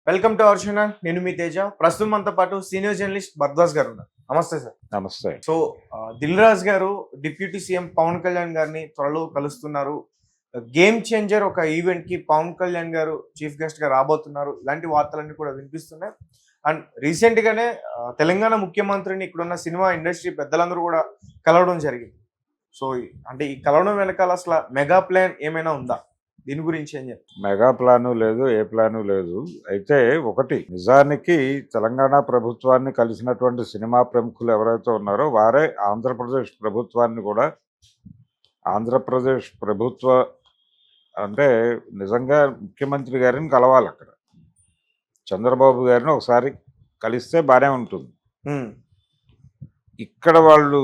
Welcome to our channel. నేను మీ తేజ. ప్రస్తుతం మనతో పాటు సీనియర్ జర్నలిస్ట్ భరద్వాజ్ గారు ఉన్నారు. నమస్తే సార్. నమస్తే. సో దిల్ రాజు గారు డిప్యూటీ సీఎం పవన్ కళ్యాణ్ గారిని త్వరలో కలుస్తున్నారు. గేమ్ చేంజర్ ఒక ఈవెంట్ కి పవన్ కళ్యాణ్ గారు చీఫ్ గెస్ట్ గా రాబోతున్నారు. ఇలాంటి వార్తలన్నీ కూడా వినిపిస్తున్నాయి. అండ్ రీసెంట్ గానే తెలంగాణ ముఖ్యమంత్రిని ఇక్కడున్న సినిమా ఇండస్ట్రీ పెద్దలందరూ కూడా కలవడం జరిగింది. సో అంటే ఈ కలవడం వెనకాల అసలు మెగా ప్లాన్ ఏమైనా ఉందా? దీని గురించి ఏం చెప్తారు? మెగా ప్లాను లేదు, ఏ ప్లాను లేదు. అయితే ఒకటి, నిజానికి తెలంగాణ ప్రభుత్వాన్ని కలిసినటువంటి సినిమా ప్రముఖులు ఎవరైతే ఉన్నారో వారే ఆంధ్రప్రదేశ్ ప్రభుత్వాన్ని కూడా, ఆంధ్రప్రదేశ్ ప్రభుత్వ అంటే నిజంగా ముఖ్యమంత్రి గారిని కలవాలి. అక్కడ చంద్రబాబు గారిని ఒకసారి కలిస్తే బాగానే ఉంటుంది. ఇక్కడ వాళ్ళు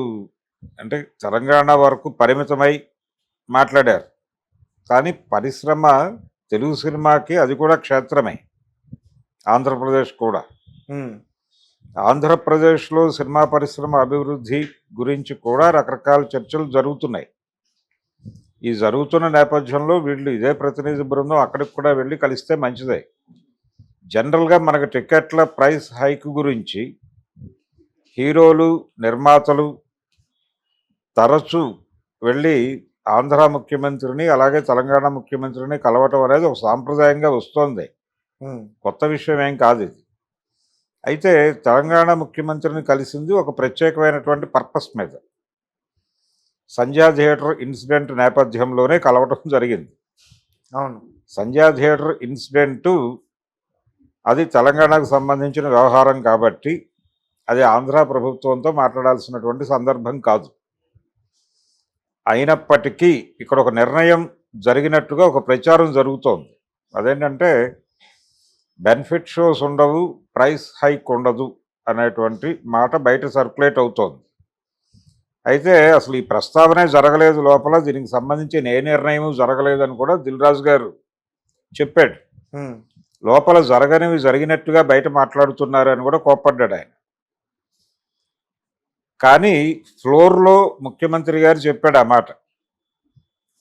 అంటే తెలంగాణ వరకు పరిమితమై మాట్లాడారు. కానీ పరిశ్రమ తెలుగు సినిమాకి అది కూడా క్షేత్రమే. ఆంధ్రప్రదేశ్ కూడా, ఆంధ్రప్రదేశ్లో సినిమా పరిశ్రమ అభివృద్ధి గురించి కూడా రకరకాల చర్చలు జరుగుతున్నాయి. ఈ జరుగుతున్న నేపథ్యంలో వీళ్ళు ఇదే ప్రతినిధి బృందం అక్కడికి కూడా వెళ్ళి కలిస్తే మంచిదే. జనరల్గా మనకు టికెట్ల ప్రైస్ హైక్ గురించి హీరోలు, నిర్మాతలు తరచూ వెళ్ళి ఆంధ్ర ముఖ్యమంత్రిని అలాగే తెలంగాణ ముఖ్యమంత్రిని కలవటం అనేది ఒక సాంప్రదాయంగా వస్తోంది. కొత్త విషయం ఏం కాదు ఇది. అయితే తెలంగాణ ముఖ్యమంత్రిని కలిసింది ఒక ప్రత్యేకమైనటువంటి పర్పస్ మీద. సంధ్యా థియేటర్ ఇన్సిడెంట్ నేపథ్యంలోనే కలవటం జరిగింది. అవును, సంధ్యా థియేటర్ ఇన్సిడెంటు అది తెలంగాణకు సంబంధించిన వ్యవహారం కాబట్టి అది ఆంధ్ర ప్రభుత్వంతో మాట్లాడాల్సినటువంటి సందర్భం కాదు. అయినప్పటికీ ఇక్కడ ఒక నిర్ణయం జరిగినట్టుగా ఒక ప్రచారం జరుగుతోంది. అదేంటంటే బెనిఫిట్ షోస్ ఉండవు, ప్రైస్ హైక్ ఉండదు అనేటువంటి మాట బయట సర్క్యులేట్ అవుతోంది. అయితే అసలు ఈ ప్రస్తావనే జరగలేదు లోపల, దీనికి సంబంధించిన ఏ నిర్ణయం జరగలేదని కూడా దిల్ రాజు గారు చెప్పాడు. లోపల జరగనివి జరిగినట్టుగా బయట మాట్లాడుతున్నారని కూడా కోప్పడ్డాడు ఆయన. కానీ ఫ్లోర్లో ముఖ్యమంత్రి గారు చెప్పాడు ఆ మాట.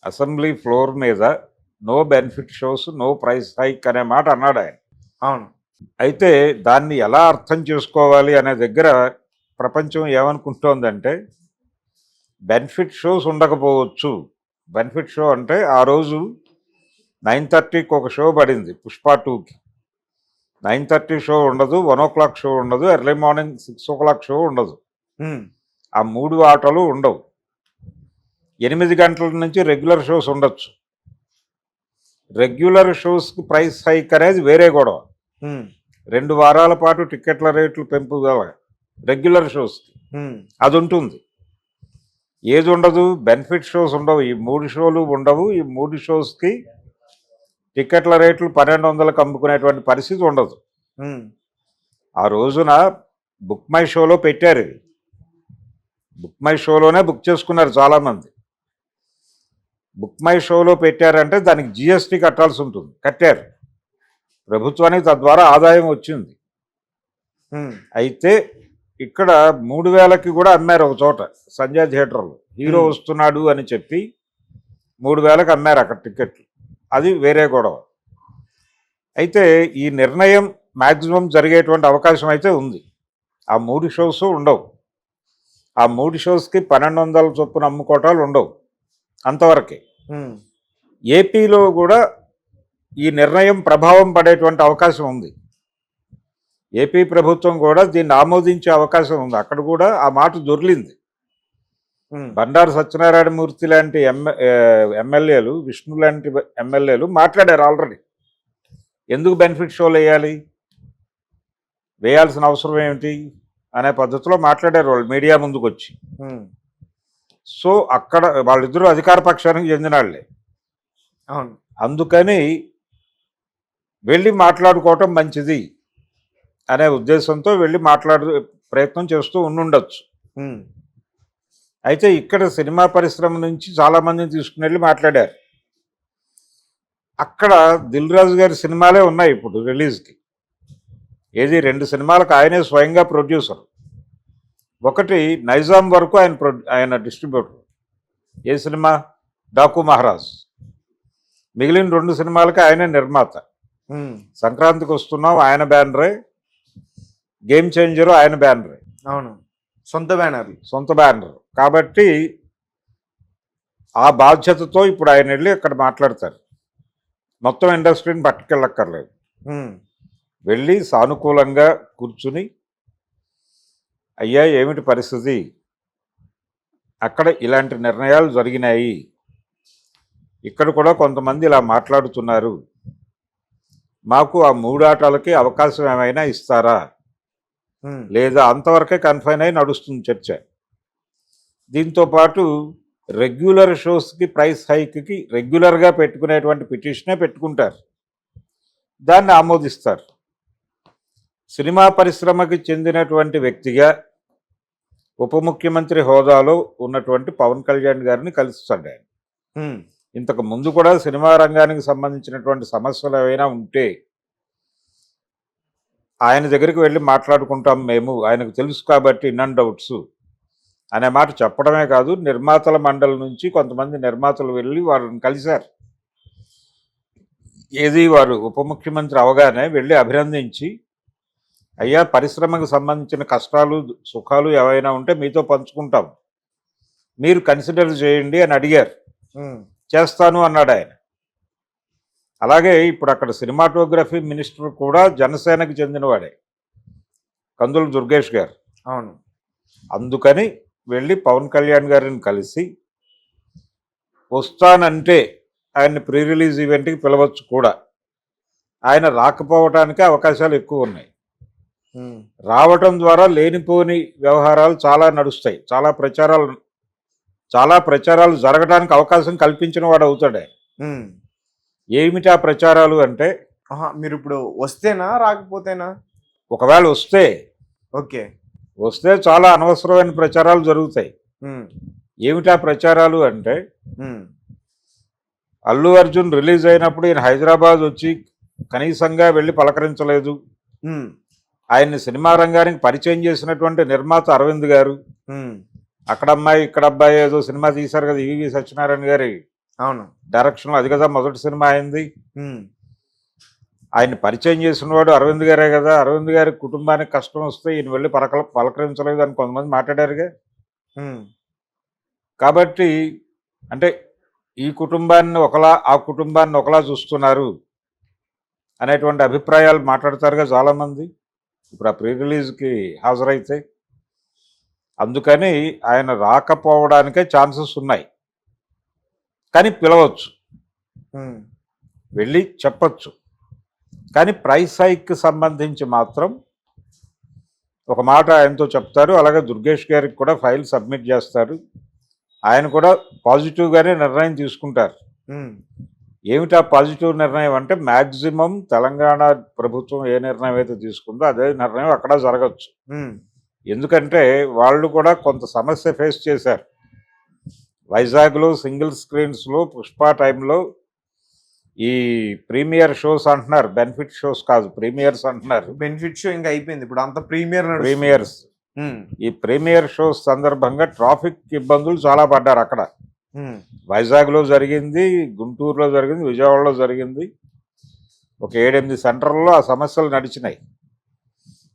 అసెంబ్లీ ఫ్లోర్ మీద no benefit shows, no price hike అనే మాట అన్నాడు ఆయన. అవును. అయితే దాన్ని ఎలా అర్థం చేసుకోవాలి అనే దగ్గర ప్రపంచం ఏమనుకుంటోందంటే బెనిఫిట్ షోస్ ఉండకపోవచ్చు. బెనిఫిట్ షో అంటే ఆ రోజు 9:30కి ఒక షో పడింది పుష్ప 2కి. 9:30 షో ఉండదు, 1 o'clock షో ఉండదు, ఎర్లీ మార్నింగ్ 6 o'clock షో ఉండదు. ఆ 3 ఆటలు ఉండవు. 8 గంటల నుంచి రెగ్యులర్ షోస్ ఉండొచ్చు. రెగ్యులర్ షోస్కి ప్రైస్ హైక్ అనేది వేరే గొడవ. 2 వారాల పాటు టికెట్ల రేట్లు పెంపుదల రెగ్యులర్ షోస్కి అది ఉంటుంది. ఏది ఉండదు, బెనిఫిట్ షోస్ ఉండవు. ఈ 3 షోలు ఉండవు. ఈ 3 షోస్కి టికెట్ల రేట్లు 1200లకు అమ్ముకునేటువంటి పరిస్థితి ఉండదు. ఆ రోజున బుక్ మై షోలో పెట్టారు. ఇది బుక్ మై షోలోనే బుక్ చేసుకున్నారు చాలామంది. బుక్ మై షోలో పెట్టారంటే దానికి జిఎస్టీ కట్టాల్సి ఉంటుంది. కట్టారు ప్రభుత్వానికి, తద్వారా ఆదాయం వచ్చింది. అయితే ఇక్కడ 3000కి కూడా అమ్మారు ఒక చోట సంజయ్ థియేటర్లో. హీరో వస్తున్నాడు అని చెప్పి 3000కి అమ్మారు అక్కడ టికెట్లు. అది వేరే గొడవ. అయితే ఈ నిర్ణయం మ్యాక్సిమం జరిగేటువంటి అవకాశం అయితే ఉంది. ఆ 3 షోస్ ఉండవు. ఆ 3 షోస్కి 1200 చొప్పున అమ్ముకోవటాలు ఉండవు, అంతవరకే. ఏపీలో కూడా ఈ నిర్ణయం ప్రభావం పడేటువంటి అవకాశం ఉంది. ఏపీ ప్రభుత్వం కూడా దీన్ని ఆమోదించే అవకాశం ఉంది. అక్కడ కూడా ఆ మాట దొర్లింది. బండారు సత్యనారాయణ మూర్తి లాంటి ఎమ్మెల్యేలు, విష్ణు లాంటి ఎమ్మెల్యేలు మాట్లాడారు ఆల్రెడీ. ఎందుకు బెనిఫిట్ షోలు వేయాల్సిన అవసరం ఏమిటి అనే పద్ధతిలో మాట్లాడారు వాళ్ళు మీడియా ముందుకు వచ్చి. సో అక్కడ వాళ్ళిద్దరూ అధికార పక్షానికి చెందిన వాళ్ళే. అవును. అందుకని వెళ్ళి మాట్లాడుకోవటం మంచిది అనే ఉద్దేశంతో వెళ్ళి ప్రయత్నం చేస్తూ ఉండుండొచ్చు. అయితే ఇక్కడ సినిమా పరిశ్రమ నుంచి చాలామందిని తీసుకుని వెళ్ళి మాట్లాడారు. అక్కడ దిల్ రాజు గారి సినిమాలే ఉన్నాయి ఇప్పుడు రిలీజ్కి. ఏది 2 సినిమాలకు ఆయనే స్వయంగా ప్రొడ్యూసర్. ఒకటి నైజాం వరకు ఆయన డిస్ట్రిబ్యూటర్. ఏ సినిమా? డాకు మహారాజ్. మిగిలిన 2 సినిమాలకి ఆయనే నిర్మాత. సంక్రాంతికి వస్తున్నాం ఆయన బ్యానరే, గేమ్ చేంజరు ఆయన బ్యానరే, అవును, సొంత బ్యానర్లు. సొంత బ్యానర్ కాబట్టి ఆ బాధ్యతతో ఇప్పుడు ఆయన వెళ్ళి అక్కడ మాట్లాడతారు. మొత్తం ఇండస్ట్రీని పట్టుకెళ్ళక్కర్లేదు, వెళ్ళి సానుకూలంగా కూర్చుని అయ్యా ఏమిటి పరిస్థితి, అక్కడ ఇలాంటి నిర్ణయాలు జరిగినాయి, ఇక్కడ కూడా కొంతమంది ఇలా మాట్లాడుతున్నారు, మాకు ఆ 3 ఆటలకి అవకాశం ఏమైనా ఇస్తారా, లేదా అంతవరకే కన్ఫైన్ అయి నడుస్తుంది చర్చ. దీంతోపాటు రెగ్యులర్ షోస్కి ప్రైస్ హైక్కి రెగ్యులర్గా పెట్టుకునేటువంటి పిటిషనే పెట్టుకుంటారు, దాన్ని ఆమోదిస్తారు. సినిమా పరిశ్రమకి చెందినటువంటి వ్యక్తిగా ఉప ముఖ్యమంత్రి హోదాలో ఉన్నటువంటి పవన్ కళ్యాణ్ గారిని కలుస్తాడు ఆయన. ఇంతకు ముందు కూడా సినిమా రంగానికి సంబంధించినటువంటి సమస్యలు ఏవైనా ఉంటే ఆయన దగ్గరికి వెళ్ళి మాట్లాడుకుంటాం మేము, ఆయనకు తెలుసు కాబట్టి ఇన్ అండ్ అవుట్స్ అనే మాట చెప్పడమే కాదు, నిర్మాతల మండలి నుంచి కొంతమంది నిర్మాతలు వెళ్ళి వారిని కలిశారు. ఏది వారు ఉప ముఖ్యమంత్రి అవగానే వెళ్ళి అభినందించి అయ్యా పరిశ్రమకు సంబంధించిన కష్టాలు సుఖాలు ఏవైనా ఉంటే మీతో పంచుకుంటాం, మీరు కన్సిడర్ చేయండి అని అడిగారు. చేస్తాను అన్నాడు ఆయన. అలాగే ఇప్పుడు అక్కడ సినిమాటోగ్రఫీ మినిస్టర్ కూడా జనసేనకు చెందినవాడే, కందుల దుర్గేష్ గారు. అవును, అందుకని వెళ్ళి పవన్ కళ్యాణ్ గారిని కలిసి వస్తానంటే ఆయన్ని ప్రీ రిలీజ్ ఈవెంట్కి పిలవచ్చు కూడా, ఆయన రాకపోవటానికి అవకాశాలు ఎక్కువ ఉన్నాయి. రావటం ద్వారా లేనిపోని వ్యవహారాలు చాలా నడుస్తాయి, చాలా ప్రచారాలు జరగడానికి అవకాశం కల్పించిన వాడు అవుతాడు. ఏమిటి ఆ ప్రచారాలు అంటే, మీరు ఇప్పుడు వస్తేనా రాకపోతేనా? ఒకవేళ వస్తే ఓకే, వస్తే చాలా అనవసరమైన ప్రచారాలు జరుగుతాయి. ఏమిటి ఆ ప్రచారాలు అంటే, అల్లు అర్జున్ రిలీజ్ అయినప్పుడు ఈయన హైదరాబాద్ వచ్చి కనీసంగా వెళ్ళి పలకరించలేదు. ఆయన్ని సినిమా రంగానికి పరిచయం చేసినటువంటి నిర్మాత అరవింద్ గారు, అక్కడ అమ్మాయి ఇక్కడ అబ్బాయి ఏదో సినిమా తీశారు కదా ఈవి సత్యనారాయణ గారి అవును డైరెక్షన్, అది కదా మొదటి సినిమా అయింది. ఆయన పరిచయం చేసిన వాడు అరవింద్ గారే కదా, అరవింద్ గారి కుటుంబానికి కష్టం వస్తే ఈయన వెళ్ళి పలకరించలేదు అని కొంతమంది మాట్లాడారుగా. కాబట్టి అంటే ఈ కుటుంబాన్ని ఒకలా ఆ కుటుంబాన్ని ఒకలా చూస్తున్నారు అనేటువంటి అభిప్రాయాలు మాట్లాడతారుగా చాలామంది ఇప్పుడు ఆ ప్రీ రిలీజ్కి హాజరైతే. అందుకని ఆయన రాకపోవడానికే ఛాన్సెస్ ఉన్నాయి, కానీ పిలవచ్చు, వెళ్ళి చెప్పచ్చు. కానీ ప్రైస్ హైక్కి సంబంధించి మాత్రం ఒక మాట ఆయనతో చెప్తారు, అలాగే దుర్గేష్ గారికి కూడా ఫైల్ సబ్మిట్ చేస్తారు. ఆయన కూడా పాజిటివ్గానే నిర్ణయం తీసుకుంటారు. ఏమిటా పాజిటివ్ నిర్ణయం అంటే, మ్యాక్సిమం తెలంగాణ ప్రభుత్వం ఏ నిర్ణయం అయితే తీసుకుందో అదే నిర్ణయం అక్కడ జరగచ్చు. ఎందుకంటే వాళ్ళు కూడా కొంత సమస్య ఫేస్ చేశారు. వైజాగ్లో సింగిల్ స్క్రీన్స్లో పుష్ప టైంలో ఈ ప్రీమియర్ షోస్ అంటున్నారు, బెనిఫిట్ షోస్ కాదు ప్రీమియర్స్ అంటున్నారు. బెనిఫిట్ షో ఇంకా అయిపోయింది, ఇప్పుడు అంత ప్రీమియర్స్. ఈ ప్రీమియర్ షోస్ సందర్భంగా ట్రాఫిక్ ఇబ్బందులు చాలా పడ్డారు అక్కడ. వైజాగ్లో జరిగింది, గుంటూరులో జరిగింది, విజయవాడలో జరిగింది, ఒక 7-8 సెంటర్లలో ఆ సమస్యలు నడిచినాయి.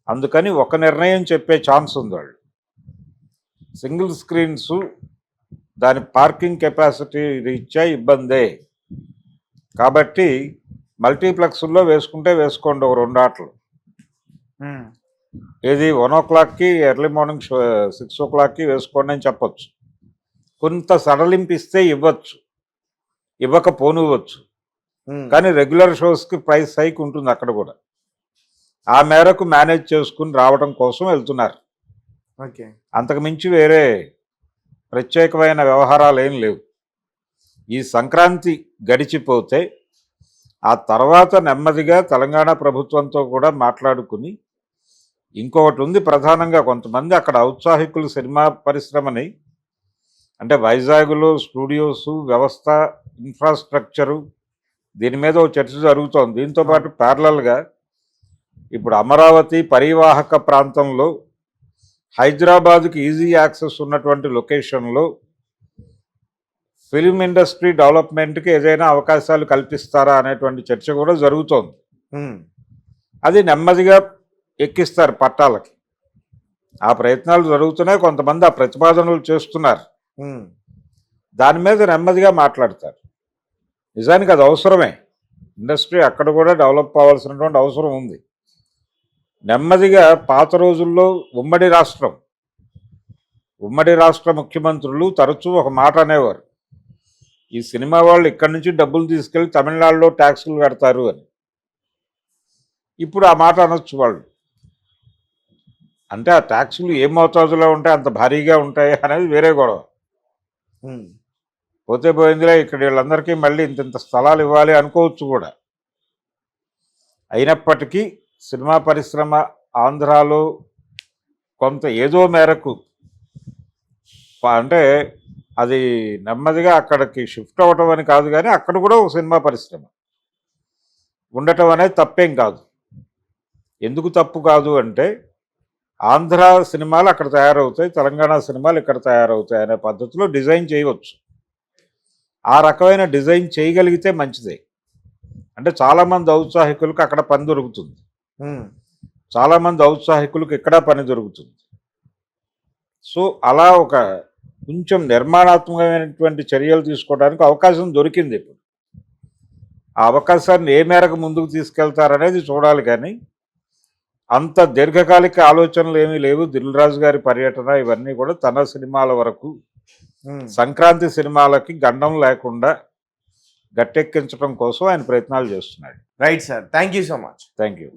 అందుకని ఒక నిర్ణయం చెప్పే ఛాన్స్ ఉంది. వాళ్ళు సింగిల్ స్క్రీన్స్ దాని పార్కింగ్ కెపాసిటీ రీత్యా ఇబ్బందే కాబట్టి మల్టీప్లెక్స్లో వేసుకుంటే వేసుకోండి ఒక 2 ఆటలు. ఏది 1 o'clockకి ఎర్లీ మార్నింగ్ 6 o'clockకి వేసుకోండి అని చెప్పచ్చు. కొంత సడలింపు ఇస్తే ఇవ్వచ్చు, ఇవ్వకపోనివ్వచ్చు. కానీ రెగ్యులర్ షోస్కి ప్రైస్ హైక్ ఉంటుంది అక్కడ కూడా. ఆ మేరకు మేనేజ్ చేసుకుని రావడం కోసం వెళ్తున్నారు. ఓకే, అంతకు మించి వేరే ప్రత్యేకమైన వ్యవహారాలు ఏం లేవు. ఈ సంక్రాంతి గడిచిపోతే ఆ తర్వాత నెమ్మదిగా తెలంగాణ ప్రభుత్వంతో కూడా మాట్లాడుకుని, ఇంకొకటి ఉంది ప్రధానంగా, కొంతమంది అక్కడ ఔత్సాహికులు సినిమా పరిశ్రమని అంటే వైజాగ్లో స్టూడియోస్ వ్యవస్థ ఇన్ఫ్రాస్ట్రక్చరు దీని మీద ఒక చర్చ జరుగుతోంది. దీంతోపాటు ప్యారలల్గా ఇప్పుడు అమరావతి పరివాహక ప్రాంతంలో హైదరాబాద్కి ఈజీ యాక్సెస్ ఉన్నటువంటి లొకేషన్లో ఫిల్మ్ ఇండస్ట్రీ డెవలప్మెంట్కి ఏదైనా అవకాశాలు కల్పిస్తారా అనేటువంటి చర్చ కూడా జరుగుతోంది. అది నెమ్మదిగా ఎక్కిస్తారు పట్టాలకి. ఆ ప్రయత్నాలు జరుగుతున్నాయి, కొంతమంది ఆ ప్రతిపాదనలు చేస్తున్నారు. దాని మీద నెమ్మదిగా మాట్లాడతారు. నిజానికి అది అవసరమే. ఇండస్ట్రీ అక్కడ కూడా డెవలప్ అవ్వాల్సినటువంటి అవసరం ఉంది. నెమ్మదిగా పాత రోజుల్లో ఉమ్మడి రాష్ట్ర ముఖ్యమంత్రులు తరచూ ఒక మాట అనేవారు, ఈ సినిమా వాళ్ళు ఇక్కడి నుంచి డబ్బులు తీసుకెళ్ళి తమిళనాడులో ట్యాక్సులు కడతారు అని. ఇప్పుడు ఆ మాట అనొచ్చు వాళ్ళు. అంటే ఆ ట్యాక్సులు ఏ మోతాదులో ఉంటాయి, అంత భారీగా ఉంటాయి అనేది వేరే గొడవ. పోతే పోయిందిలే, ఇక్కడ వీళ్ళందరికీ మళ్ళీ ఇంత స్థలాలు ఇవ్వాలి అనుకోవచ్చు కూడా. అయినప్పటికీ సినిమా పరిశ్రమ ఆంధ్రాలో కొంత ఏదో మేరకు అంటే అది నెమ్మదిగా అక్కడికి షిఫ్ట్ అవ్వటం అని కాదు, కానీ అక్కడ కూడా ఒక సినిమా పరిశ్రమ ఉండటం అనేది తప్పేం కాదు. ఎందుకు తప్పు కాదు అంటే, ఆంధ్ర సినిమాలు అక్కడ తయారవుతాయి, తెలంగాణ సినిమాలు ఇక్కడ తయారవుతాయి అనే పద్ధతిలో డిజైన్ చేయవచ్చు. ఆ రకమైన డిజైన్ చేయగలిగితే మంచిదే. అంటే చాలామంది ఔత్సాహికులకు అక్కడ పని దొరుకుతుంది, చాలామంది ఔత్సాహికులకు ఇక్కడ పని దొరుకుతుంది. సో అలా ఒక కొంచెం నిర్మాణాత్మకమైనటువంటి చర్యలు తీసుకోవడానికి అవకాశం దొరికింది. ఇప్పుడు ఆ అవకాశాన్ని ఏ మేరకు ముందుకు తీసుకెళ్తారనేది చూడాలి. కానీ అంత దీర్ఘకాలిక ఆలోచనలు ఏమీ లేవు. దిల్ రాజు గారి పర్యటన ఇవన్నీ కూడా తన సినిమాల వరకు, సంక్రాంతి సినిమాలకి గండం లేకుండా గట్టెక్కించడం కోసం ఆయన ప్రయత్నాలు చేస్తున్నాడు. Right sir, thank you so much. Thank you.